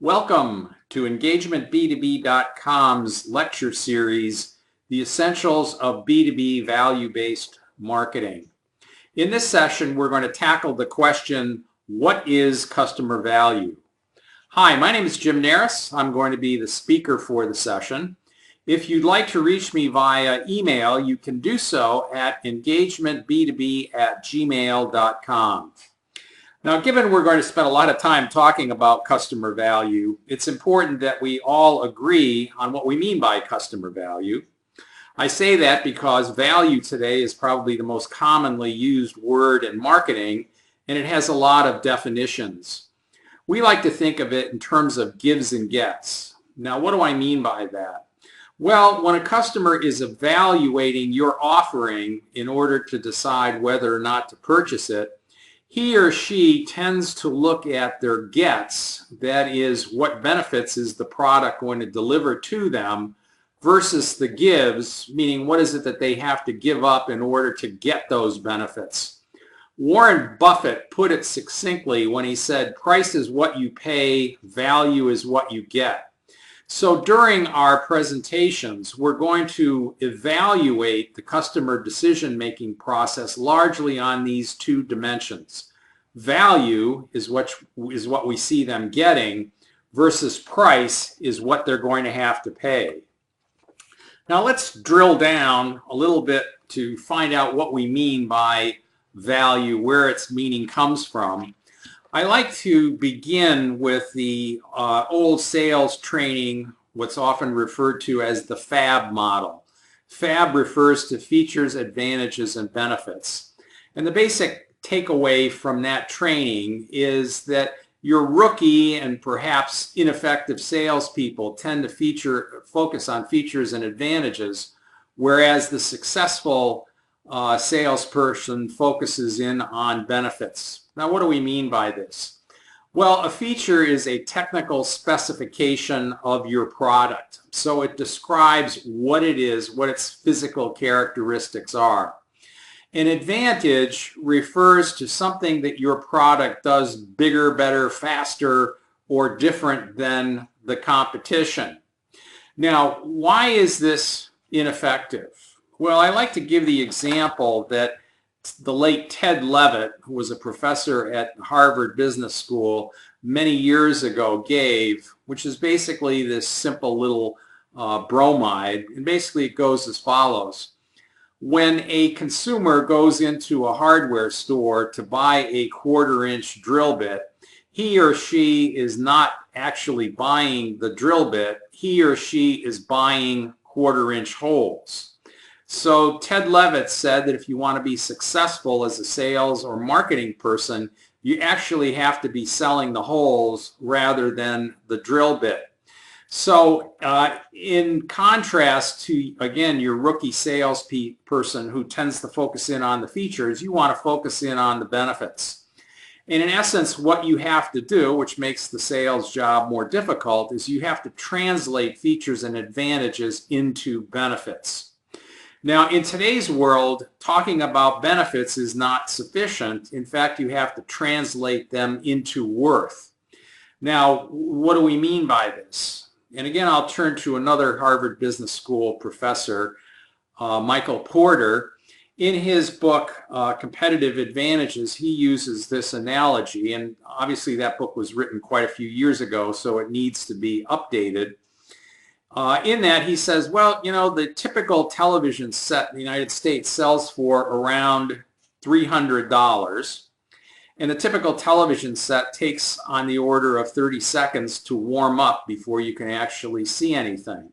Welcome to EngagementB2B.com's lecture series, The Essentials of B2B Value-Based Marketing. In this session, we're going to tackle the question, what is customer value? Hi, my name is Jim Narus. I'm going to be the speaker for the session. If you'd like to reach me via email, you can do so at engagementb2b@gmail.com. Now, given we're going to spend a lot of time talking about customer value, it's important that we all agree on what we mean by customer value. I say that because value today is probably the most commonly used word in marketing, and it has a lot of definitions. We like to think of it in terms of gives and gets. Now, what do I mean by that? Well, when a customer is evaluating your offering in order to decide whether or not to purchase it, he or she tends to look at their gets, that is, what benefits is the product going to deliver to them, versus the gives, meaning what is it that they have to give up in order to get those benefits. Warren Buffett put it succinctly when he said, price is what you pay, value is what you get. So during our presentations, we're going to evaluate the customer decision-making process largely on these two dimensions. Value is what we see them getting, versus price is what they're going to have to pay. Now let's drill down a little bit to find out what we mean by value, where its meaning comes from. I like to begin with the old sales training, what's often referred to as the FAB model. FAB refers to features, advantages, and benefits. And the basic takeaway from that training is that your rookie and perhaps ineffective salespeople tend to focus on features and advantages, whereas the successful salesperson focuses in on benefits. Now, what do we mean by this? Well, a feature is a technical specification of your product. So it describes what it is, what its physical characteristics are. An advantage refers to something that your product does bigger, better, faster, or different than the competition. Now, why is this ineffective? Well, I like to give the example that the late Ted Levitt, who was a professor at Harvard Business School many years ago, gave, which is basically this simple little bromide. And basically it goes as follows. When a consumer goes into a hardware store to buy a 1/4-inch drill bit, he or she is not actually buying the drill bit. He or she is buying 1/4-inch holes. So Ted Levitt said that if you want to be successful as a sales or marketing person, you actually have to be selling the holes rather than the drill bit. So in contrast to, again, your rookie sales person who tends to focus in on the features, you want to focus in on the benefits. And in essence, what you have to do, which makes the sales job more difficult, is you have to translate features and advantages into benefits. Now, in today's world, talking about benefits is not sufficient. In fact, you have to translate them into worth. Now, what do we mean by this? And again, I'll turn to another Harvard Business School professor, Michael Porter. In his book, Competitive Advantages, he uses this analogy. And obviously, that book was written quite a few years ago, so it needs to be updated. In that, he says, well, you know, the typical television set in the United States sells for around $300. And a typical television set takes on the order of 30 seconds to warm up before you can actually see anything.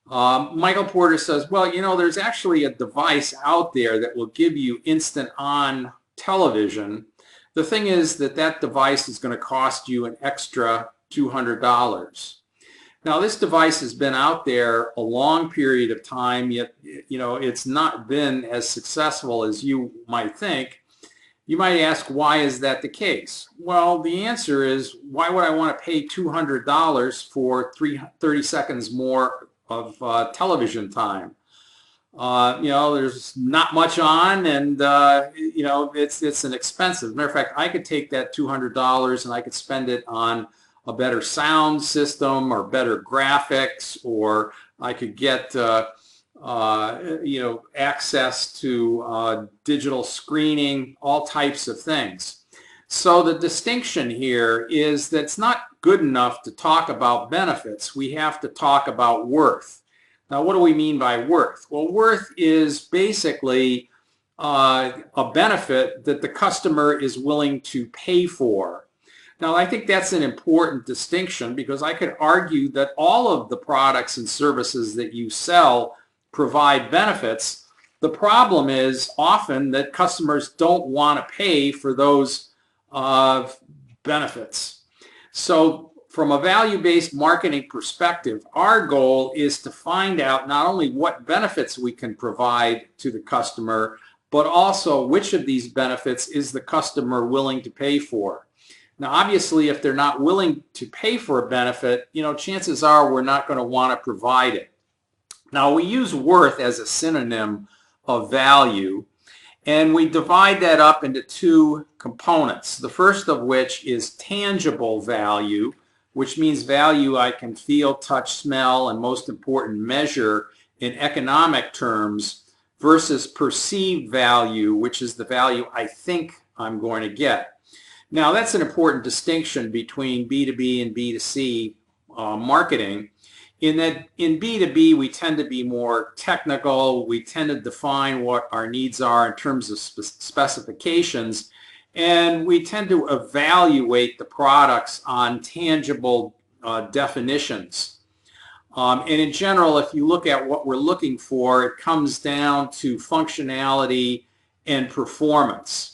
Michael Porter says, well, you know, there's actually a device out there that will give you instant on television. The thing is that that device is going to cost you an extra $200. Now, this device has been out there a long period of time, yet, you know, it's not been as successful as you might think. You might ask, why is that the case? Well, the answer is, why would I want to pay $200 for 30 seconds more of television time? You know, there's not much on, and you know, it's an expensive. Matter of fact, I could take that $200 and I could spend it on a better sound system or better graphics, or I could get access to digital screening, all types of things. So the distinction here is that it's not good enough to talk about benefits. We have to talk about worth. Now, what do we mean by worth? Well, worth is basically a benefit that the customer is willing to pay for. Now, I think that's an important distinction, because I could argue that all of the products and services that you sell provide benefits. The problem is often that customers don't want to pay for those benefits. So from a value-based marketing perspective, our goal is to find out not only what benefits we can provide to the customer, but also which of these benefits is the customer willing to pay for. Now, obviously, if they're not willing to pay for a benefit, chances are we're not going to want to provide it. Now, we use worth as a synonym of value, and we divide that up into two components. The first of which is tangible value, which means value I can feel, touch, smell, and most important, measure in economic terms, versus perceived value, which is the value I think I'm going to get. Now, that's an important distinction between B2B and B2C marketing, in that in B2B we tend to be more technical. We tend to define what our needs are in terms of specifications, and we tend to evaluate the products on tangible definitions. And in general, if you look at what we're looking for, it comes down to functionality and performance.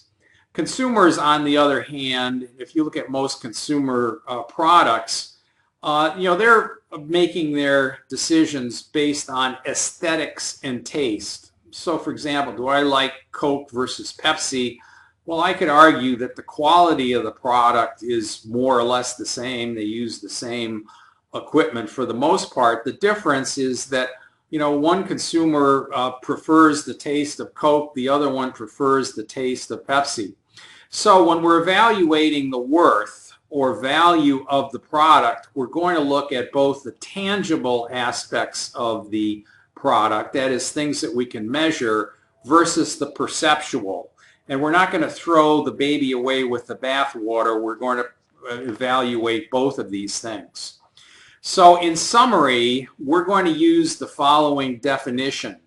Consumers, on the other hand, if you look at most consumer products, they're making their decisions based on aesthetics and taste. So, for example, do I like Coke versus Pepsi? Well, I could argue that the quality of the product is more or less the same. They use the same equipment for the most part. The difference is that one consumer prefers the taste of Coke, the other one prefers the taste of Pepsi. So when we're evaluating the worth or value of the product, we're going to look at both the tangible aspects of the product, that is, things that we can measure, versus the perceptual. And we're not going to throw the baby away with the bathwater. We're going to evaluate both of these things. So in summary, we're going to use the following definition.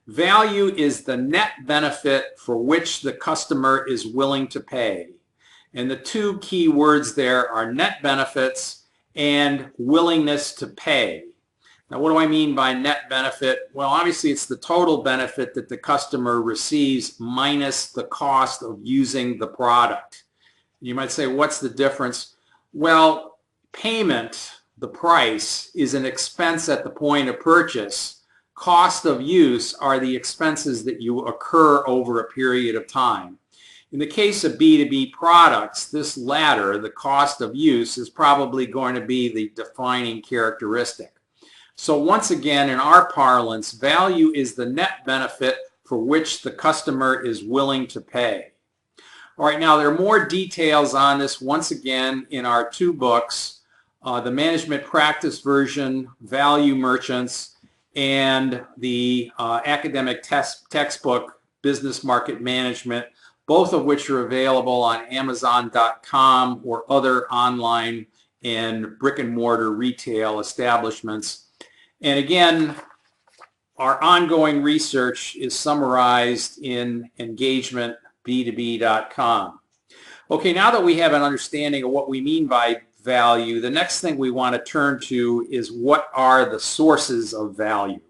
Value is the net benefit for which the customer is willing to pay. And the two key words there are net benefits and willingness to pay. Now, what do I mean by net benefit? Well, obviously, it's the total benefit that the customer receives minus the cost of using the product. You might say, what's the difference? Well, payment, the price, is an expense at the point of purchase. Cost of use are the expenses that you occur over a period of time. In the case of B2B products, this latter, the cost of use, is probably going to be the defining characteristic. So once again, in our parlance, value is the net benefit for which the customer is willing to pay. All right, now there are more details on this once again in our two books, the management practice version, Value Merchants, and the academic textbook, Business Market Management, both of which are available on Amazon.com or other online and brick and mortar retail establishments. And again, our ongoing research is summarized in engagementb2b.com. Okay, now that we have an understanding of what we mean by value, the next thing we want to turn to is what are the sources of value.